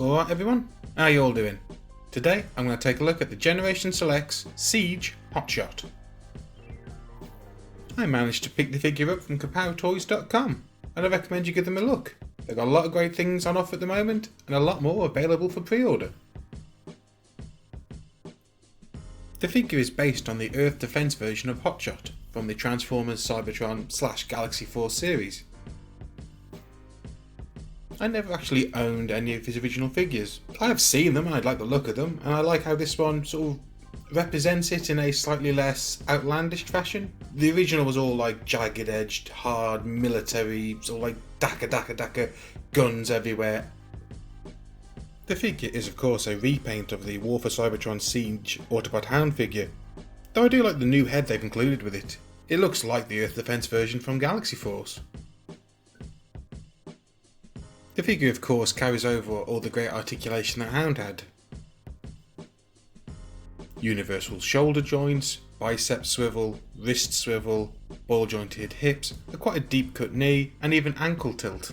Alright everyone, how you all doing? Today I'm going to take a look at the Generation Selects Siege Hotshot. I managed to pick the figure up from KapowToys.com and I recommend you give them a look. They've got a lot of great things on offer at the moment and a lot more available for pre-order. The figure is based on the Earth Defense version of Hotshot from the Transformers Cybertron / Galaxy Force series. I never actually owned any of his original figures. I have seen them and I like the look of them, and I like how this one sort of represents it in a slightly less outlandish fashion. The original was all like jagged edged, hard, military, sort of like dakka guns everywhere. The figure is of course a repaint of the War for Cybertron Siege Autobot Hound figure, though I do like the new head they've included with it. It looks like the Earth Defense version from Galaxy Force. The figure of course carries over all the great articulation that Hound had. Universal shoulder joints, bicep swivel, wrist swivel, ball jointed hips, quite a deep cut knee and even ankle tilt.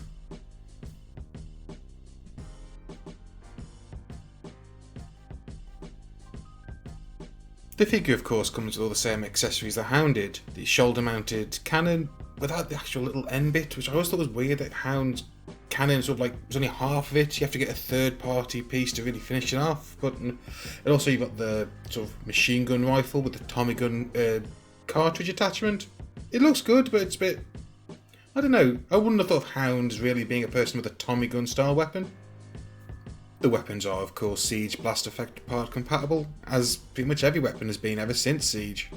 The figure of course comes with all the same accessories that Hound did, the shoulder mounted cannon without the actual little end bit, which I always thought was weird that Hound's cannon sort of like was only half of it. You have to get a third party piece to really finish it off. But and also you've got the sort of machine gun rifle with the Tommy gun cartridge attachment. It looks good, but it's a bit, I don't know, I wouldn't have thought of Hound as really being a person with a Tommy gun style weapon. The weapons are of course Siege Blast Effect part compatible, as pretty much every weapon has been ever since Siege.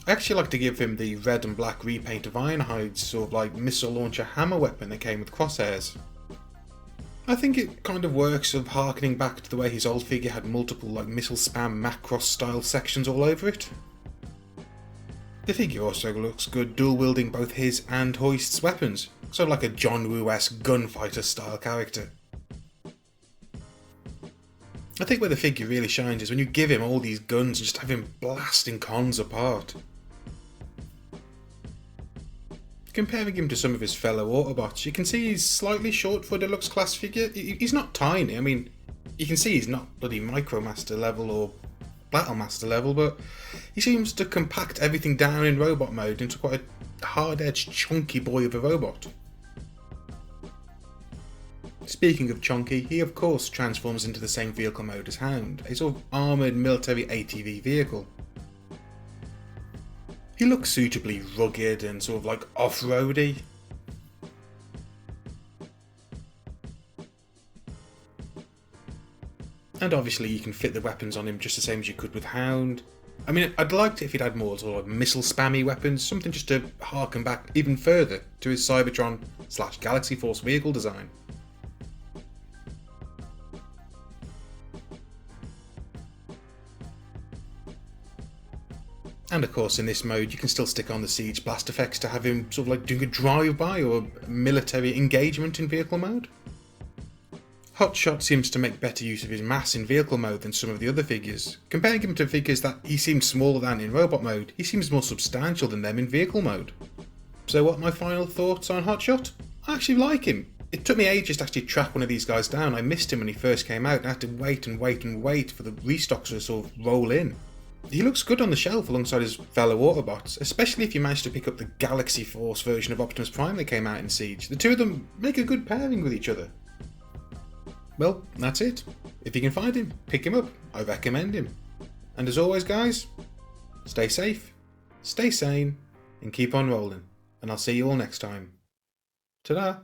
I actually like to give him the red and black repaint of Ironhide's sort of like missile launcher hammer weapon that came with crosshairs. I think it kind of works, sort of harkening back to the way his old figure had multiple like missile spam Macross style sections all over it. The figure also looks good dual wielding both his and Hoist's weapons, sort of like a John Woo-esque gunfighter style character. I think where the figure really shines is when you give him all these guns and just have him blasting cons apart. Comparing him to some of his fellow Autobots, you can see he's slightly short for a deluxe class figure. He's not tiny, I mean, you can see he's not bloody Micromaster level or Battlemaster level, but he seems to compact everything down in robot mode into quite a hard-edged, chunky boy of a robot. Speaking of chunky, he of course transforms into the same vehicle mode as Hound, a sort of armoured military ATV vehicle. He looks suitably rugged and sort of like off-roady. And obviously you can fit the weapons on him just the same as you could with Hound. I mean, I'd liked it if he'd had more sort of missile spammy weapons, something just to harken back even further to his Cybertron / Galaxy Force vehicle design. And of course in this mode you can still stick on the Siege Blast effects to have him sort of like doing a drive-by or a military engagement in vehicle mode. Hotshot seems to make better use of his mass in vehicle mode than some of the other figures. Comparing him to figures that he seems smaller than in robot mode, he seems more substantial than them in vehicle mode. So what are my final thoughts on Hotshot? I actually like him. It took me ages to actually track one of these guys down. I missed him when he first came out and I had to wait for the restocks to sort of roll in. He looks good on the shelf alongside his fellow Autobots, especially if you manage to pick up the Galaxy Force version of Optimus Prime that came out in Siege. The two of them make a good pairing with each other. Well, that's it. If you can find him, pick him up. I recommend him. And as always guys, stay safe, stay sane, and keep on rolling. And I'll see you all next time. Ta-da!